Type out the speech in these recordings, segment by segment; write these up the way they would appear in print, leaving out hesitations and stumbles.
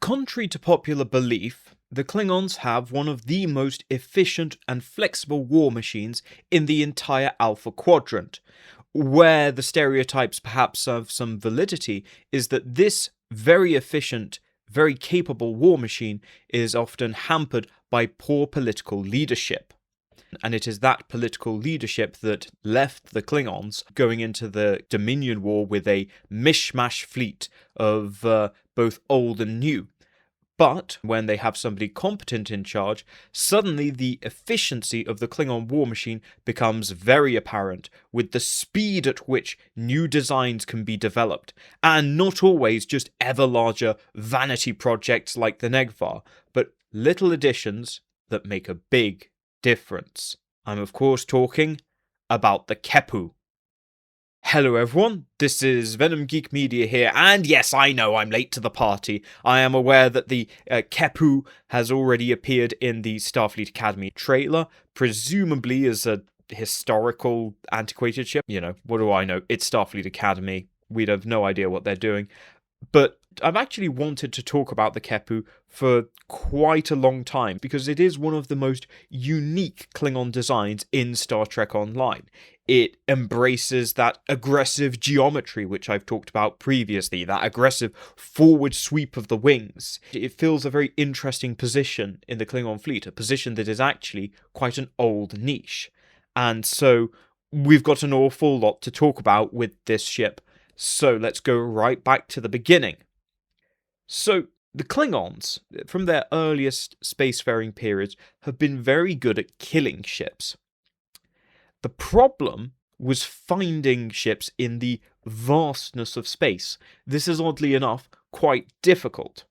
Contrary to popular belief, the Klingons have one of the most efficient and flexible war machines in the entire Alpha Quadrant. Where the stereotypes perhaps have some validity is that this very efficient, very capable war machine is often hampered by poor political leadership. And it is that political leadership that left the Klingons going into the Dominion War with a mishmash fleet of both old and new. But when they have somebody competent in charge, suddenly the efficiency of the Klingon war machine becomes very apparent, with the speed at which new designs can be developed, and not always just ever larger vanity projects like the Negvar, but little additions that make a big difference. I'm of course talking about the QeHpu. Hello everyone, this is Venom Geek Media here, and yes, I know I'm late to the party. I am aware that the QeHpu has already appeared in the Starfleet Academy trailer, presumably as a historical antiquated ship. You know, what do I know? It's Starfleet Academy. We'd have no idea what they're doing. But I've actually wanted to talk about the QeHpu for quite a long time, because it is one of the most unique Klingon designs in Star Trek Online. It embraces that aggressive geometry which I've talked about previously, that aggressive forward sweep of the wings. It fills a very interesting position in the Klingon fleet, a position that is actually quite an old niche. And so we've got an awful lot to talk about with this ship. So let's go right back to the beginning. So the Klingons, from their earliest spacefaring periods, have been very good at killing ships. The problem was finding ships in the vastness of space. This is, oddly enough, quite difficult.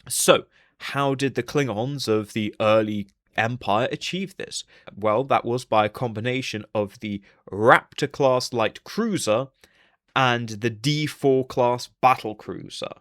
So, how did the Klingons of the early Empire achieve this? Well, that was by a combination of the Raptor-class light cruiser and the D4 class battle cruiser.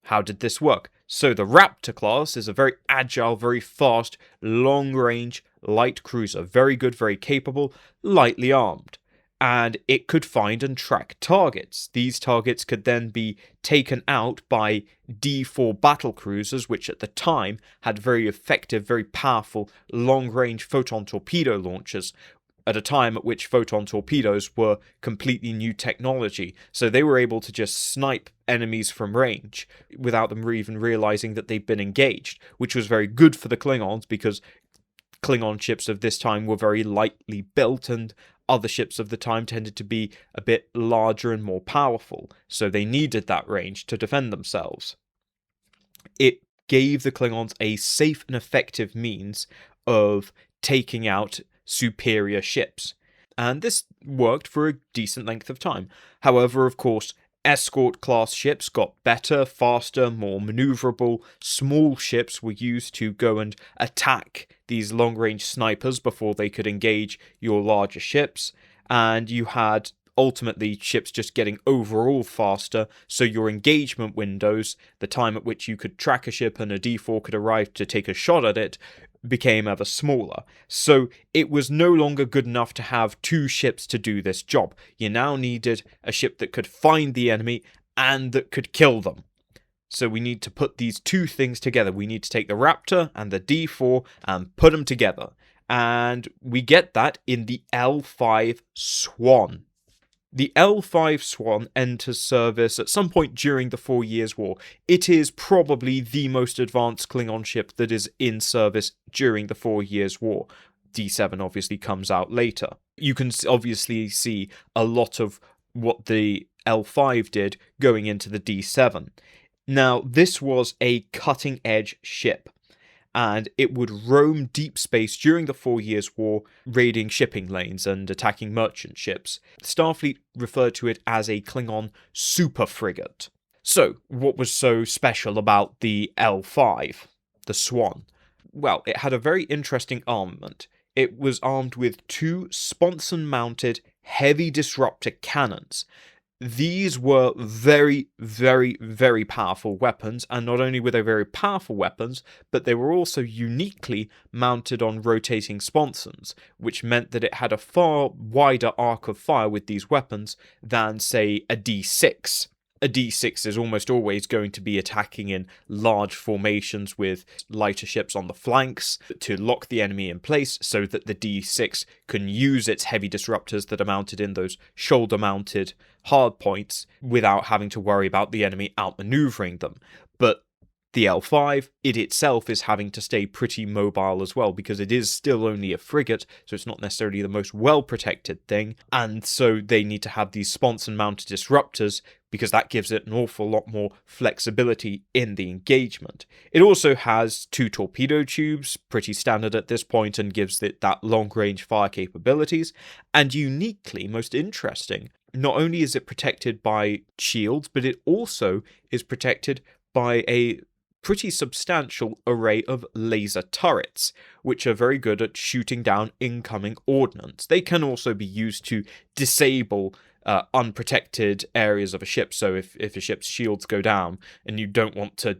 How did this work? So the Raptor class is a very agile, very fast, long-range light cruiser. Very good, very capable, lightly armed. And it could find and track targets. These targets could then be taken out by D4 battle cruisers, which at the time had very effective, very powerful, long-range photon torpedo launchers, at a time at which photon torpedoes were completely new technology. So they were able to just snipe enemies from range without them even realizing that they'd been engaged, which was very good for the Klingons because Klingon ships of this time were very lightly built and other ships of the time tended to be a bit larger and more powerful. So they needed that range to defend themselves. It gave the Klingons a safe and effective means of taking out superior ships, and this worked for a decent length of time. However, of course, escort class ships got better, faster, more maneuverable. Small ships were used to go and attack these long-range snipers before they could engage your larger ships, and you had ultimately ships just getting overall faster, so your engagement windows, the time at which you could track a ship and a D4 could arrive to take a shot at it, became ever smaller. So it was no longer good enough to have two ships to do this job. You now needed a ship that could find the enemy and that could kill them. So we need to put these two things together. We need to take the Raptor and the D4 and put them together. And we get that in the L5 Swan. The L5 Swan enters service at some point during the 4 Years' War. It is probably the most advanced Klingon ship that is in service during the 4 Years' War. D7 obviously comes out later. You can obviously see a lot of what the L5 did going into the D7. Now, this was a cutting-edge ship, and it would roam deep space during the 4 Years' War, raiding shipping lanes and attacking merchant ships. Starfleet referred to it as a Klingon Super-Frigate. So, what was so special about the L5, the Swan? Well, it had a very interesting armament. It was armed with two sponson-mounted heavy disruptor cannons. These were very, very, very powerful weapons, and not only were they very powerful weapons, but they were also uniquely mounted on rotating sponsons, which meant that it had a far wider arc of fire with these weapons than, say, a D6. a D6 is almost always going to be attacking in large formations with lighter ships on the flanks to lock the enemy in place so that the D6 can use its heavy disruptors that are mounted in those shoulder-mounted hardpoints without having to worry about the enemy outmaneuvering them. But the L5, it itself is having to stay pretty mobile as well, because it is still only a frigate, so it's not necessarily the most well-protected thing, and so they need to have these sponson-mounted disruptors, because that gives it an awful lot more flexibility in the engagement. It also has 2 torpedo tubes, pretty standard at this point, and gives it that long-range fire capabilities, and uniquely, most interesting, not only is it protected by shields, but it also is protected by a pretty substantial array of laser turrets, which are very good at shooting down incoming ordnance. They can also be used to disable unprotected areas of a ship, so if a ship's shields go down and you don't want to,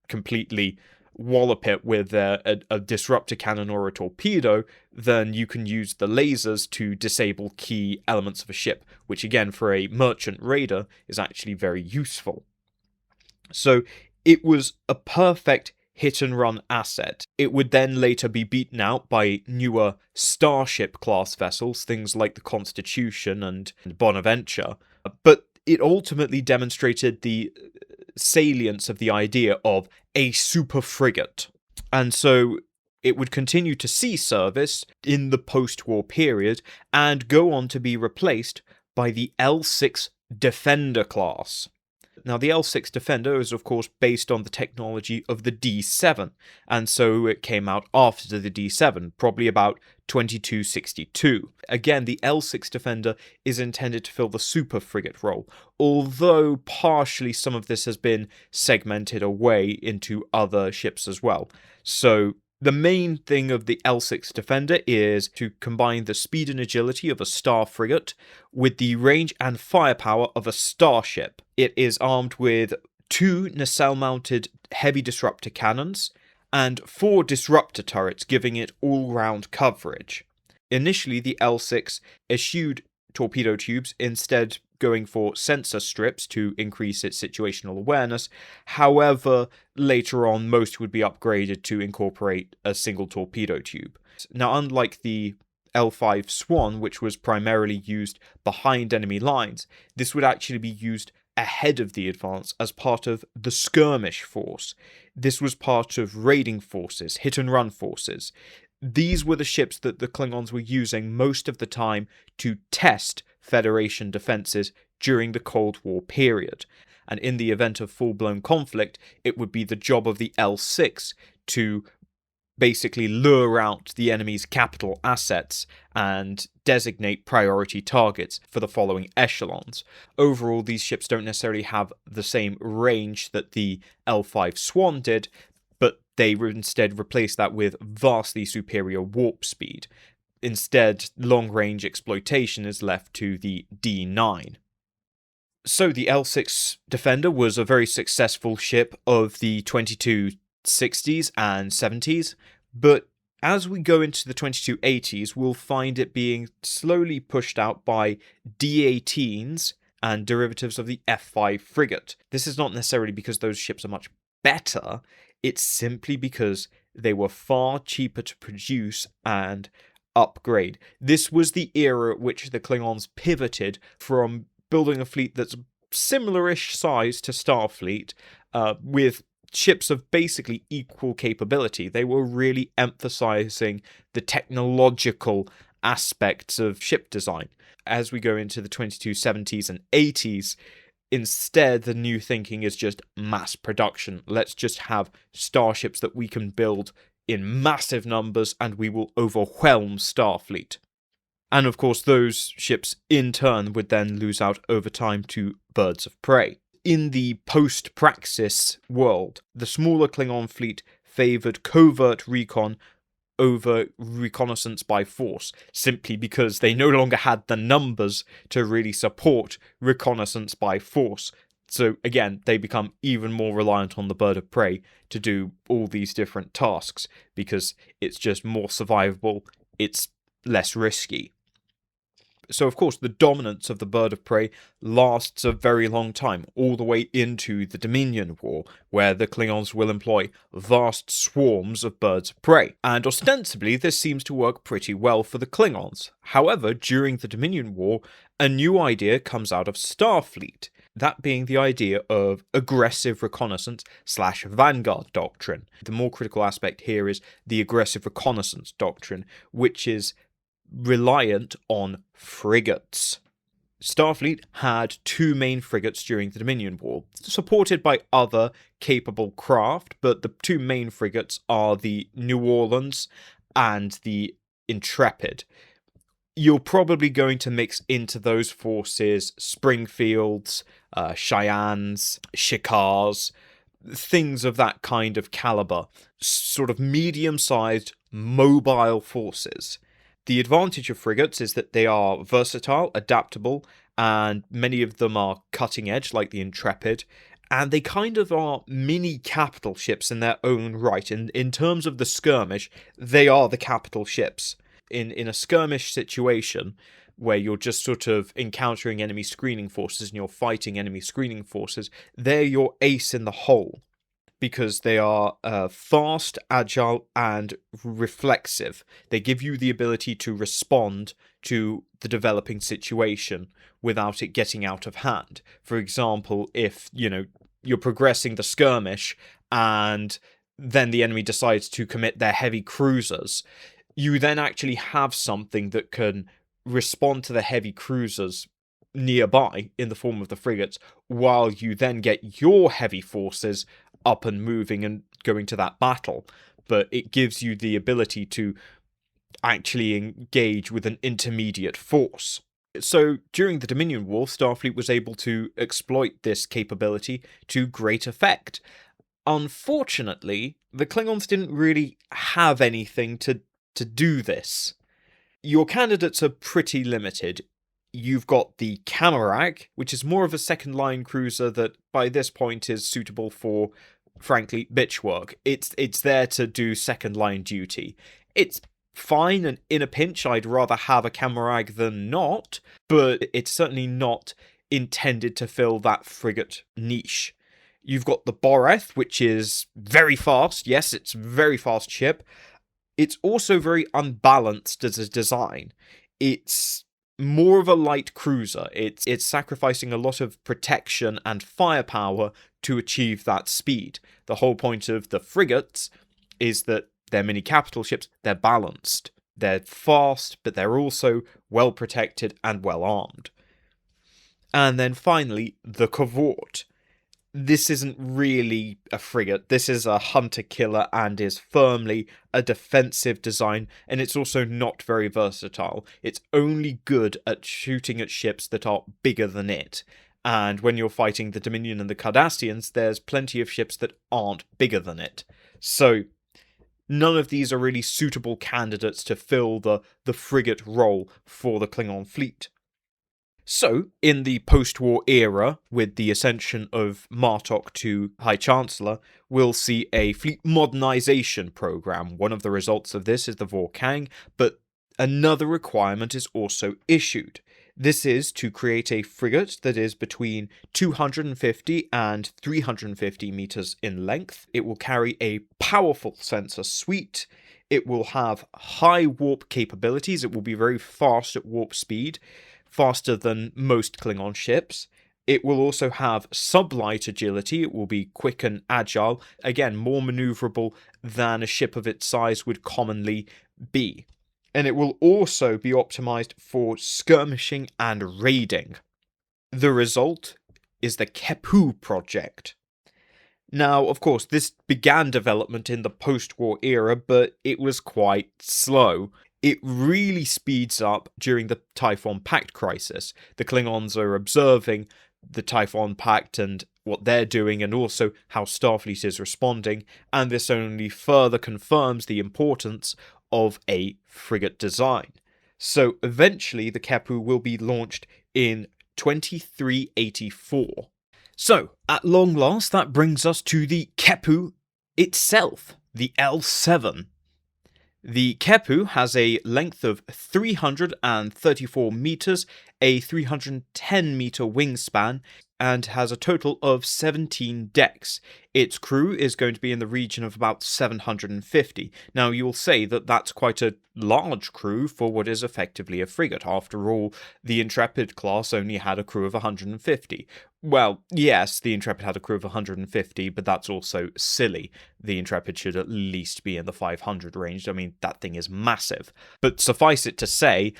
completely wallop it with a disruptor cannon or a torpedo, then you can use the lasers to disable key elements of a ship, which again, for a merchant raider, is actually very useful. So it was a perfect hit-and-run asset. It would then later be beaten out by newer Starship class vessels, things like the Constitution and Bonaventure, but it ultimately demonstrated the salience of the idea of a super-frigate. And so it would continue to see service in the post-war period and go on to be replaced by the L6 Defender class. Now, the L6 Defender is, of course, based on the technology of the D7, and so it came out after the D7, probably about 2262. Again, the L6 Defender is intended to fill the super-frigate role, although partially some of this has been segmented away into other ships as well. So the main thing of the L6 Defender is to combine the speed and agility of a star frigate with the range and firepower of a starship. It is armed with 2 nacelle-mounted heavy disruptor cannons and 4 disruptor turrets, giving it all-round coverage. Initially, the L6 eschewed torpedo tubes, instead going for sensor strips to increase its situational awareness. However, later on, most would be upgraded to incorporate a single torpedo tube. Now, unlike the L5 Swan, which was primarily used behind enemy lines, this would actually be used ahead of the advance as part of the skirmish force. This was part of raiding forces, hit-and-run forces. These were the ships that the Klingons were using most of the time to test Federation defenses during the Cold War period. And in the event of full-blown conflict, it would be the job of the L6 to basically lure out the enemy's capital assets and designate priority targets for the following echelons. Overall, these ships don't necessarily have the same range that the L5 Swan did, but they instead replaced that with vastly superior warp speed. Instead, long-range exploitation is left to the D9. So the L6 Defender was a very successful ship of the 2260s and 70s, but as we go into the 2280s, we'll find it being slowly pushed out by D18s and derivatives of the F5 frigate. This is not necessarily because those ships are much better, it's simply because they were far cheaper to produce and upgrade. This was the era at which the Klingons pivoted from building a fleet that's similar-ish size to Starfleet, with ships of basically equal capability. They were really emphasizing the technological aspects of ship design. As we go into the 2270s and 80s, instead, the new thinking is just mass production. Let's just have starships that we can build in massive numbers and we will overwhelm Starfleet. And of course, those ships in turn would then lose out over time to birds of prey. In the post-Praxis world, the smaller Klingon fleet favoured covert recon over reconnaissance by force, simply because they no longer had the numbers to really support reconnaissance by force. So again, they become even more reliant on the bird of prey to do all these different tasks, because it's just more survivable, it's less risky. So, of course, the dominance of the bird of prey lasts a very long time, all the way into the Dominion War, where the Klingons will employ vast swarms of birds of prey. And ostensibly, this seems to work pretty well for the Klingons. However, during the Dominion War, a new idea comes out of Starfleet, that being the idea of aggressive reconnaissance / Vanguard doctrine. The more critical aspect here is the aggressive reconnaissance doctrine, which is reliant on frigates. Starfleet had 2 main frigates during the Dominion War, supported by other capable craft, but the 2 main frigates are the New Orleans and the Intrepid. You're probably going to mix into those forces Springfields, Cheyennes, Shikars, things of that kind of caliber, sort of medium-sized mobile forces. The advantage of frigates is that they are versatile, adaptable, and many of them are cutting edge, like the Intrepid, and they kind of are mini capital ships in their own right. In terms of the skirmish, they are the capital ships. In a skirmish situation, where you're just sort of encountering enemy screening forces and you're fighting enemy screening forces, they're your ace in the hole, because they are fast, agile, and reflexive. They give you the ability to respond to the developing situation without it getting out of hand. For example, if, you're progressing the skirmish and then the enemy decides to commit their heavy cruisers, you then actually have something that can respond to the heavy cruisers nearby in the form of the frigates, while you then get your heavy forces up and moving and going to that battle. But it gives you the ability to actually engage with an intermediate force. So during the Dominion War, Starfleet was able to exploit this capability to great effect. Unfortunately, the Klingons didn't really have anything to do this. Your candidates are pretty limited. You've got the Camarag, which is more of a second-line cruiser that by this point is suitable for, frankly, bitch work. It's there to do second-line duty. It's fine, and in a pinch I'd rather have a Camarag than not, but it's certainly not intended to fill that frigate niche. You've got the Boreth, which is very fast. Yes, it's a very fast ship. It's also very unbalanced as a design. It's more of a light cruiser. It's sacrificing a lot of protection and firepower to achieve that speed. The whole point of the frigates is that they're mini capital ships, they're balanced. They're fast, but they're also well protected and well armed. And then finally, the Cavort. This isn't really a frigate. This is a hunter-killer and is firmly a defensive design, and it's also not very versatile. It's only good at shooting at ships that are bigger than it. And when you're fighting the Dominion and the Cardassians, there's plenty of ships that aren't bigger than it. So none of these are really suitable candidates to fill the frigate role for the Klingon fleet. So, in the post-war era, with the ascension of Martok to High Chancellor, we'll see a fleet modernization program. One of the results of this is the Vor-Kang, but another requirement is also issued. This is to create a frigate that is between 250 and 350 meters in length. It will carry a powerful sensor suite. It will have high warp capabilities. It will be very fast at warp speed, faster than most Klingon ships. It will also have sublight agility. It will be quick and agile, again, more maneuverable than a ship of its size would commonly be. And it will also be optimized for skirmishing and raiding. The result is the QeHpu project. Now, of course, this began development in the post-war era, but it was quite slow. It really speeds up during the Typhon Pact crisis. The Klingons are observing the Typhon Pact and what they're doing, and also how Starfleet is responding, and this only further confirms the importance of a frigate design. So eventually the QeHpu will be launched in 2384. So, at long last, that brings us to the QeHpu itself, the L7. The Qe'Hpu has a length of 334 meters, a 310-meter wingspan, and has a total of 17 decks. Its crew is going to be in the region of about 750. Now, you'll say that that's quite a large crew for what is effectively a frigate. After all, the Intrepid class only had a crew of 150. Well, yes, the Intrepid had a crew of 150, but that's also silly. The Intrepid should at least be in the 500 range. I mean, that thing is massive. But suffice it to say,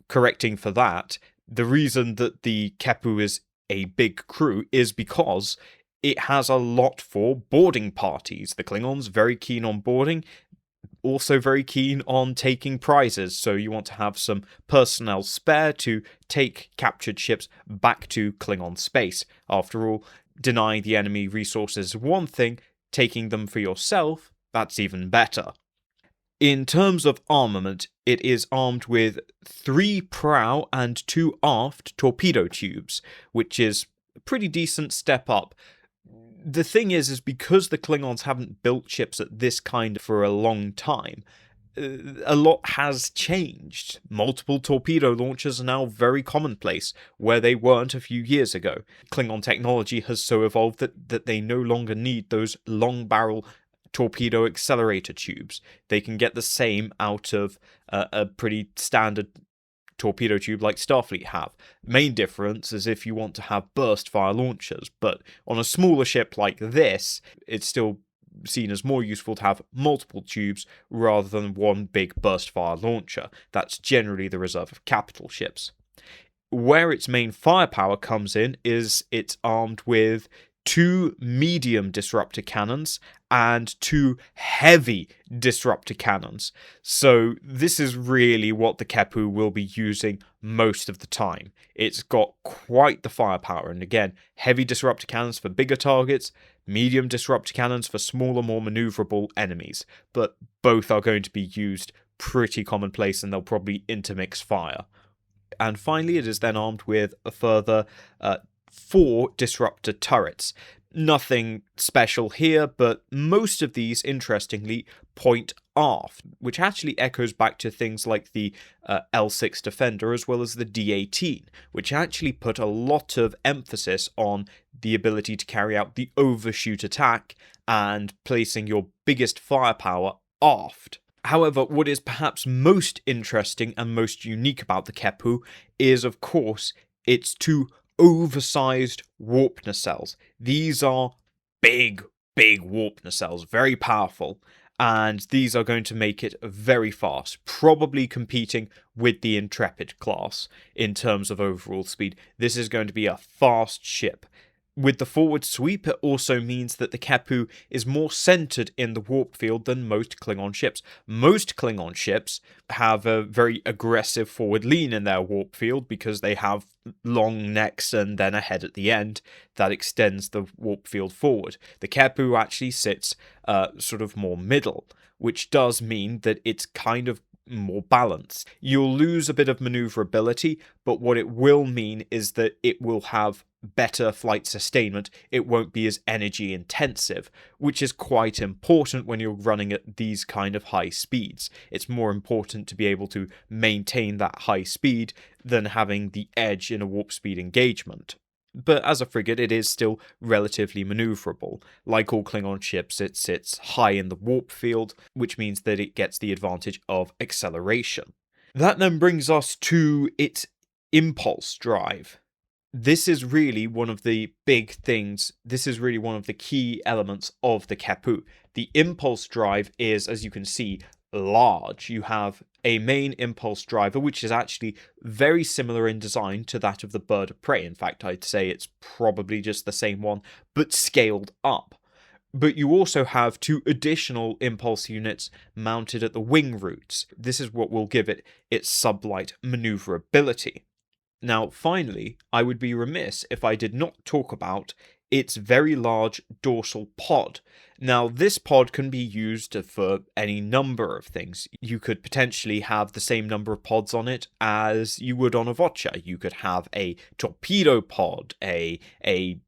correcting for that, the reason that the Qe'Hpu is a big crew is because it has a lot for boarding parties. The Klingons very keen on boarding, also very keen on taking prizes, so you want to have some personnel spare to take captured ships back to Klingon space. After all, denying the enemy resources is one thing, taking them for yourself, that's even better. In terms of armament, it is armed with 3 prow and 2 aft torpedo tubes, which is a pretty decent step up. The thing is because the Klingons haven't built ships at this kind for a long time, a lot has changed. Multiple torpedo launchers are now very commonplace, where they weren't a few years ago. Klingon technology has so evolved that they no longer need those long barrel torpedo accelerator tubes. They can get the same out of a pretty standard torpedo tube like Starfleet have. Main difference is if you want to have burst fire launchers, but on a smaller ship like this, it's still seen as more useful to have multiple tubes rather than one big burst fire launcher. That's generally the reserve of capital ships. Where its main firepower comes in is it's armed with 2 medium disruptor cannons and 2 heavy disruptor cannons. So this is really what the Qe'Hpu will be using most of the time. It's got quite the firepower, and again, heavy disruptor cannons for bigger targets, medium disruptor cannons for smaller, more maneuverable enemies, but both are going to be used pretty commonplace and they'll probably intermix fire. And finally, it is then armed with a further 4 disruptor turrets. Nothing special here, but most of these, interestingly, point aft, which actually echoes back to things like the L6 Defender as well as the D-18, which actually put a lot of emphasis on the ability to carry out the overshoot attack and placing your biggest firepower aft. However, what is perhaps most interesting and most unique about the Qe'Hpu is, of course, its 2 oversized warp nacelles. These are big warp nacelles, very powerful, and these are going to make it very fast, probably competing with the Intrepid class in terms of overall speed. This is going to be a fast ship. With the forward sweep, it also means that the Qe'Hpu is more centered in the warp field than most Klingon ships. Most Klingon ships have a very aggressive forward lean in their warp field because they have long necks and then a head at the end that extends the warp field forward. The Qe'Hpu actually sits sort of more middle, which does mean that it's kind of more balanced. You'll lose a bit of maneuverability, but what it will mean is that it will have better flight sustainment. It won't be as energy intensive, which is quite important when you're running at these kind of high speeds. It's more important to be able to maintain that high speed than having the edge in a warp speed engagement. But as a frigate, it is still relatively maneuverable. Like all Klingon ships, it sits high in the warp field, which means that it gets the advantage of acceleration. That then brings us to its impulse drive. This is really one of the big things. This is really one of the key elements of the Qe'Hpu. The impulse drive is, as you can see, large. You have a main impulse driver, which is actually very similar in design to that of the bird of prey. In fact, I'd say it's probably just the same one, but scaled up. But you also have 2 additional impulse units mounted at the wing roots. This is what will give it its sublight maneuverability. Now, finally, I would be remiss if I did not talk about its very large dorsal pod. Now, this pod can be used for any number of things. You could potentially have the same number of pods on it as you would on a Vocha. You could have a torpedo pod, a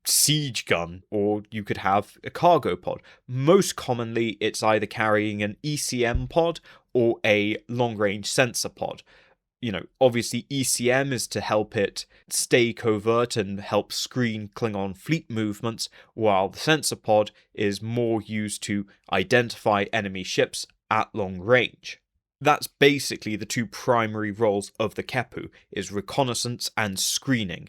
siege gun, or you could have a cargo pod. Most commonly, it's either carrying an ECM pod or a long-range sensor pod. Obviously ECM is to help it stay covert and help screen Klingon fleet movements, while the sensor pod is more used to identify enemy ships at long range. That's basically the two primary roles of the Qe'Pu, is reconnaissance and screening.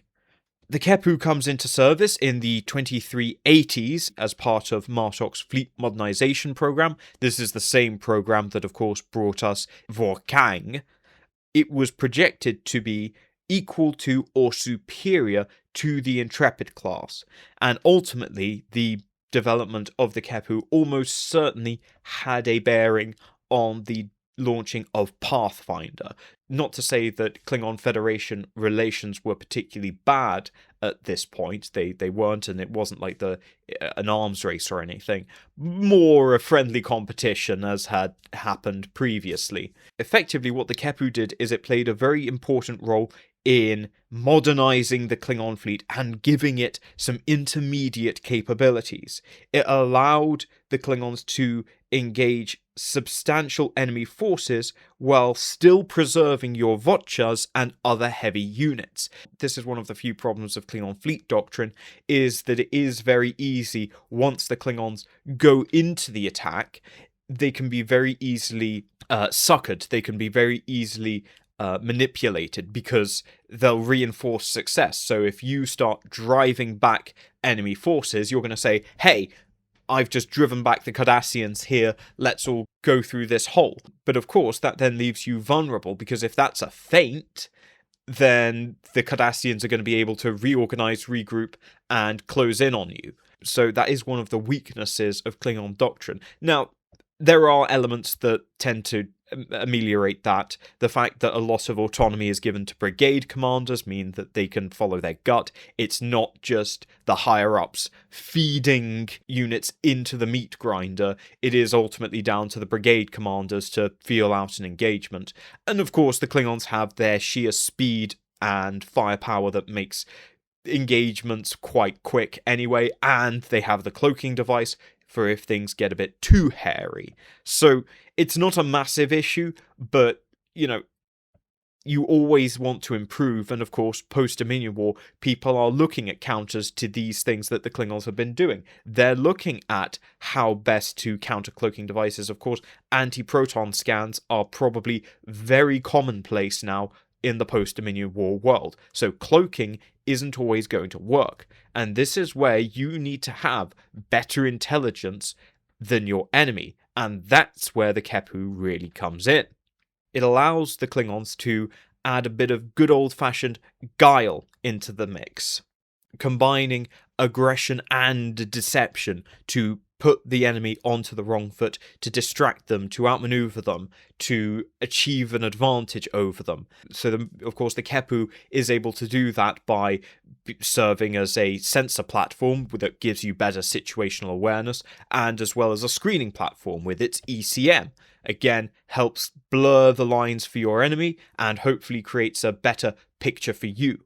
The Qe'Pu comes into service in the 2380s as part of Martoks' fleet modernization program. This is the same program that, of course, brought us Vor-Kang. It was projected to be equal to or superior to the Intrepid class, and ultimately the development of the Qe'Pu almost certainly had a bearing on the launching of Pathfinder. Not to say that Klingon Federation relations were particularly bad at this point, they weren't, and it wasn't like an arms race or anything. More a friendly competition, as had happened previously. Effectively, what the Qe'Pu did is it played a very important role in modernizing the Klingon fleet and giving it some intermediate capabilities. It allowed the Klingons to engage substantial enemy forces while still preserving your Votchas and other heavy units. This is one of the few problems of Klingon fleet doctrine, is that it is very easy, once the Klingons go into the attack, they can be very easily suckered, they can be very easily manipulated, because they'll reinforce success. So if you start driving back enemy forces, you're going to say, hey, I've just driven back the Cardassians here, let's all go through this hole. But of course, that then leaves you vulnerable, because if that's a feint, then the Cardassians are going to be able to reorganize, regroup, and close in on you. So that is one of the weaknesses of Klingon doctrine. Now, there are elements that tend to ameliorate that. The fact that a lot of autonomy is given to brigade commanders mean that they can follow their gut. It's not just the higher-ups feeding units into the meat grinder. It is ultimately down to the brigade commanders to feel out an engagement. And of course, the Klingons have their sheer speed and firepower that makes engagements quite quick anyway, and they have the cloaking device for if things get a bit too hairy. So it's not a massive issue, but, you always want to improve, and of course, post-Dominion War, people are looking at counters to these things that the Klingons have been doing. They're looking at how best to counter cloaking devices. Of course, anti-proton scans are probably very commonplace now in the post-Dominion War world, so cloaking isn't always going to work, and this is where you need to have better intelligence than your enemy, and that's where the Qe'Pu really comes in. It allows the Klingons to add a bit of good old-fashioned guile into the mix, combining aggression and deception to put the enemy onto the wrong foot, to distract them, to outmaneuver them, to achieve an advantage over them. So, of course, the Qe'Pu is able to do that by serving as a sensor platform that gives you better situational awareness, and as well as a screening platform with its ECM. Again, helps blur the lines for your enemy and hopefully creates a better picture for you.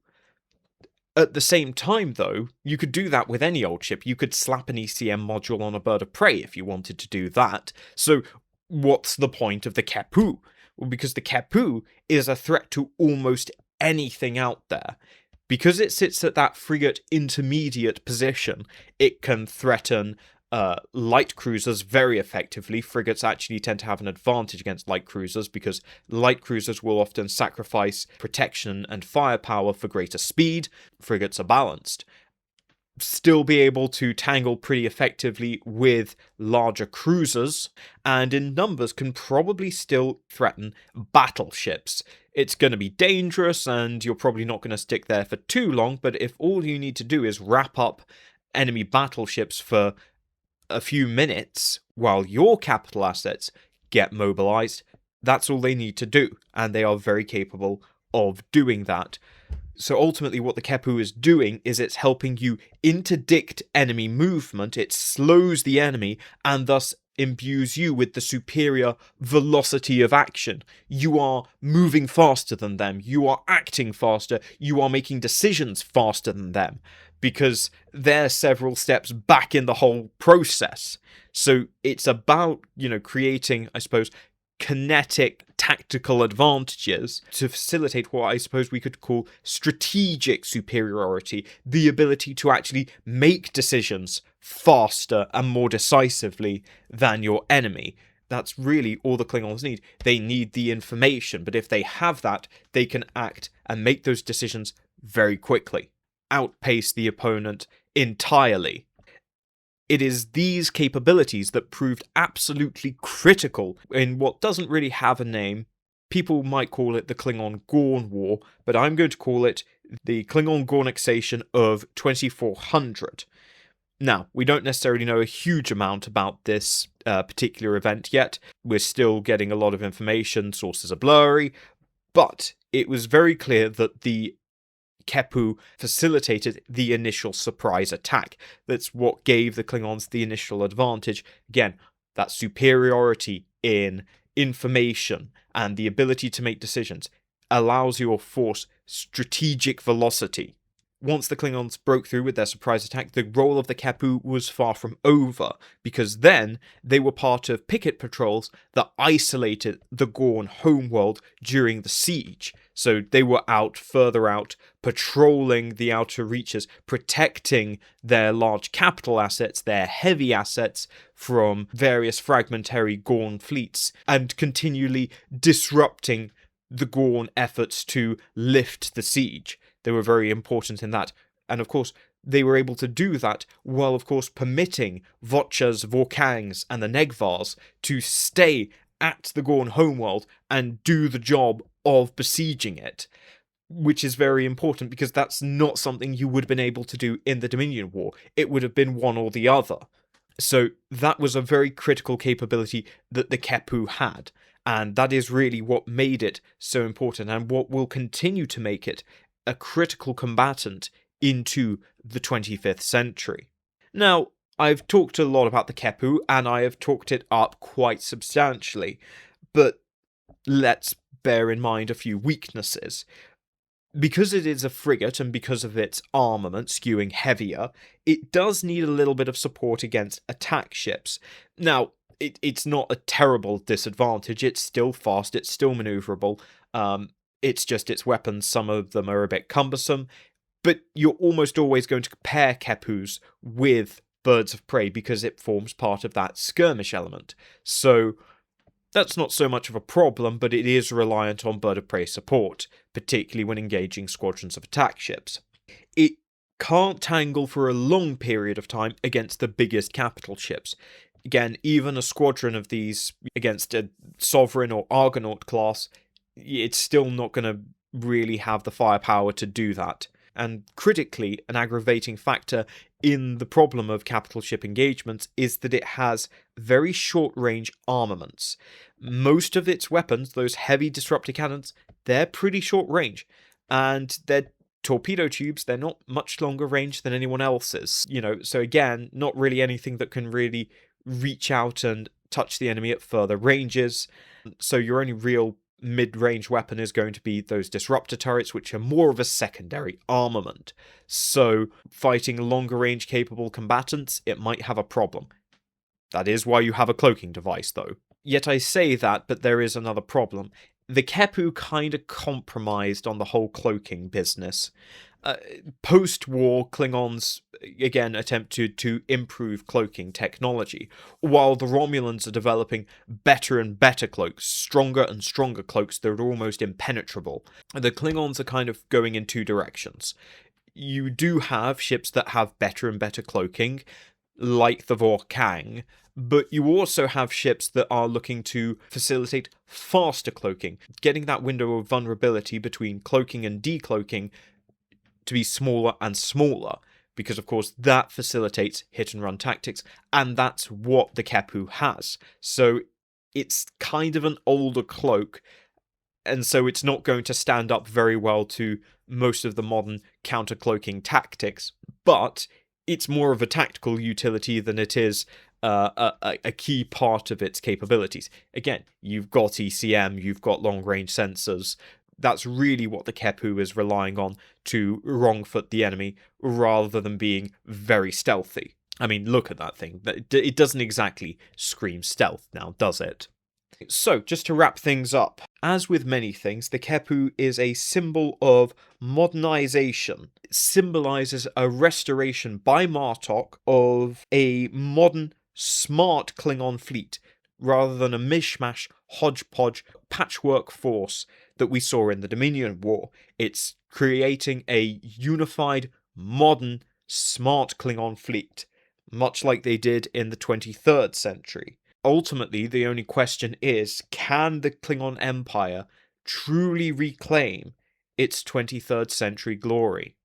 At the same time, though, you could do that with any old ship. You could slap an ECM module on a bird of prey if you wanted to do that. So what's the point of the Qe'Pu? Well, because the Qe'Pu is a threat to almost anything out there. Because it sits at that frigate intermediate position, it can threaten light cruisers very effectively. Frigates actually tend to have an advantage against light cruisers because light cruisers will often sacrifice protection and firepower for greater speed. Frigates are balanced. Still be able to tangle pretty effectively with larger cruisers, and in numbers can probably still threaten battleships. It's going to be dangerous, and you're probably not going to stick there for too long, but if all you need to do is wrap up enemy battleships for a few minutes while your capital assets get mobilized, that's all they need to do, and they are very capable of doing that. So ultimately what the Qe'Pu is doing is it's helping you interdict enemy movement, it slows the enemy, and thus imbues you with the superior velocity of action. You are moving faster than them, you are acting faster, you are making decisions faster than them, because they're several steps back in the whole process. So it's about, creating, I suppose, kinetic tactical advantages to facilitate what I suppose we could call strategic superiority, the ability to actually make decisions faster and more decisively than your enemy. That's really all the Klingons need. They need the information, but if they have that, they can act and make those decisions very quickly, outpace the opponent entirely. It is these capabilities that proved absolutely critical in what doesn't really have a name. People might call it the Klingon-Gorn War, but I'm going to call it the Klingon-Gornixation of 2400. Now, we don't necessarily know a huge amount about this particular event yet. We're still getting a lot of information, sources are blurry, but it was very clear that the Qe'Pu facilitated the initial surprise attack. That's what gave the Klingons the initial advantage. Again, that superiority in information and the ability to make decisions allows your force strategic velocity. Once the Klingons broke through with their surprise attack, the role of the Qe'Pu was far from over, because then they were part of picket patrols that isolated the Gorn homeworld during the siege. So they were further out, patrolling the outer reaches, protecting their large capital assets, their heavy assets, from various fragmentary Gorn fleets, and continually disrupting the Gorn efforts to lift the siege. They were very important in that. And of course, they were able to do that while, of course, permitting Vochas, Vor-Kangs, and the Negvars to stay at the Gorn homeworld and do the job of besieging it, which is very important because that's not something you would have been able to do in the Dominion War. It would have been one or the other. So that was a very critical capability that the Qe'Pu had, and that is really what made it so important and what will continue to make it a critical combatant into the 25th century. Now, I've talked a lot about the Qe'Pu, and I have talked it up quite substantially, but let's bear in mind a few weaknesses. Because it is a frigate and because of its armament skewing heavier, it does need a little bit of support against attack ships. Now, it's not a terrible disadvantage. It's still fast, it's still maneuverable. It's just its weapons, some of them are a bit cumbersome, but you're almost always going to pair Qe'Pus with birds of prey because it forms part of that skirmish element. So that's not so much of a problem, but it is reliant on bird of prey support, particularly when engaging squadrons of attack ships. It can't tangle for a long period of time against the biggest capital ships. Again, even a squadron of these against a Sovereign or Argonaut class, it's still not going to really have the firepower to do that. And critically, an aggravating factor in the problem of capital ship engagements is that it has very short-range armaments. Most of its weapons, those heavy disruptor cannons, they're pretty short-range, and they're torpedo tubes, they're not much longer range than anyone else's. So again, not really anything that can really reach out and touch the enemy at further ranges. So your only real mid-range weapon is going to be those disruptor turrets, which are more of a secondary armament. So fighting longer range capable combatants, it might have a problem. That is why you have a cloaking device, though. Yet I say that, but there is another problem. The Qe'Pu kind of compromised on the whole cloaking business. Post-war, Klingons again attempted to improve cloaking technology, while the Romulans are developing better and better cloaks, stronger and stronger cloaks that are almost impenetrable. The Klingons are kind of going in two directions. You do have ships that have better and better cloaking, like the Vor-Kang, but you also have ships that are looking to facilitate faster cloaking, getting that window of vulnerability between cloaking and decloaking to be smaller and smaller, because of course that facilitates hit and run tactics, and that's what the Qe'Pu has. So it's kind of an older cloak, and so it's not going to stand up very well to most of the modern counter-cloaking tactics, but it's more of a tactical utility than it is a key part of its capabilities. Again, you've got ECM, you've got long-range sensors. That's really what the Qe'Pu is relying on to wrong-foot the enemy, rather than being very stealthy. I mean, look at that thing. It doesn't exactly scream stealth now, does it? So, just to wrap things up, as with many things, the Qe'Pu is a symbol of modernization. It symbolizes a restoration by Martok of a modern, smart Klingon fleet, rather than a mishmash, hodgepodge, patchwork force that we saw in the Dominion War. It's creating a unified, modern, smart Klingon fleet, much like they did in the 23rd century. Ultimately, the only question is, can the Klingon Empire truly reclaim its 23rd century glory?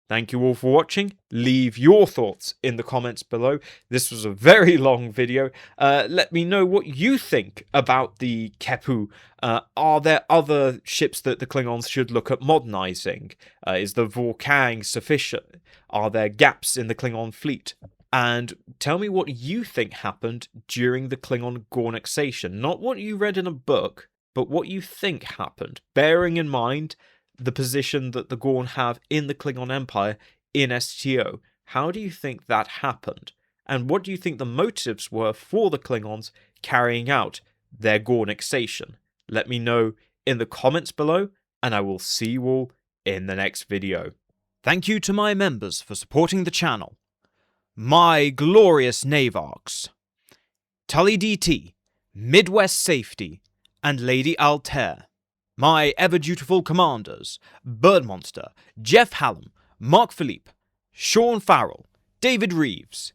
Thank you all for watching. Leave your thoughts in the comments below. This was a very long video. Let me know what you think about the Qe'Pu. Are there other ships that the Klingons should look at modernizing? Is the Vor-Kang sufficient? Are there gaps in the Klingon fleet? And tell me what you think happened during the Klingon Gornixation. Not what you read in a book, but what you think happened, bearing in mind the position that the Gorn have in the Klingon Empire in STO. How do you think that happened? And what do you think the motives were for the Klingons carrying out their Gornixation? Let me know in the comments below, and I will see you all in the next video. Thank you to my members for supporting the channel. My glorious Navarks, Tully DT, Midwest Safety, and Lady Altair. My ever-dutiful commanders, Birdmonster, Jeff Hallam, Mark Philippe, Sean Farrell, David Reeves,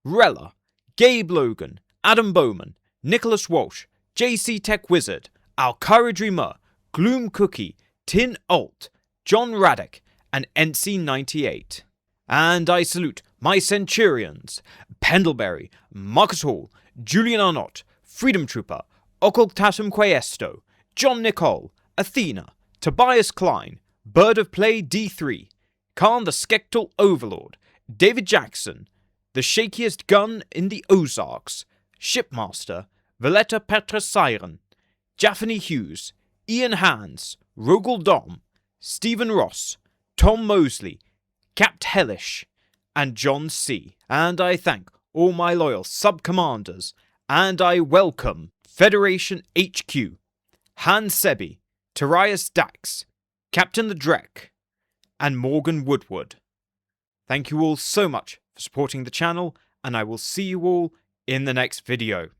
Rella, Gabe Logan, Adam Bowman, Nicholas Walsh, JC Tech Wizard, Al Courage Mur, Gloom Cookie, Tin Alt, John Radek, and NC98. And I salute my Centurions, Pendlebury, Marcus Hall, Julian Arnott, Freedom Trooper, Occultatum Questo, John Nicole, Athena, Tobias Klein, Bird of Play D3, Khan the Skektal Overlord, David Jackson, the shakiest gun in the Ozarks, Shipmaster, Valletta Petra Siren, Jaffany Hughes, Ian Hans, Rogel Dom, Stephen Ross, Tom Mosley, Capt Hellish, and John C. And I thank all my loyal sub-commanders, and I welcome Federation HQ, Han Sebi, Tarius Dax, Captain the Drek, and Morgan Woodward. Thank you all so much for supporting the channel, and I will see you all in the next video.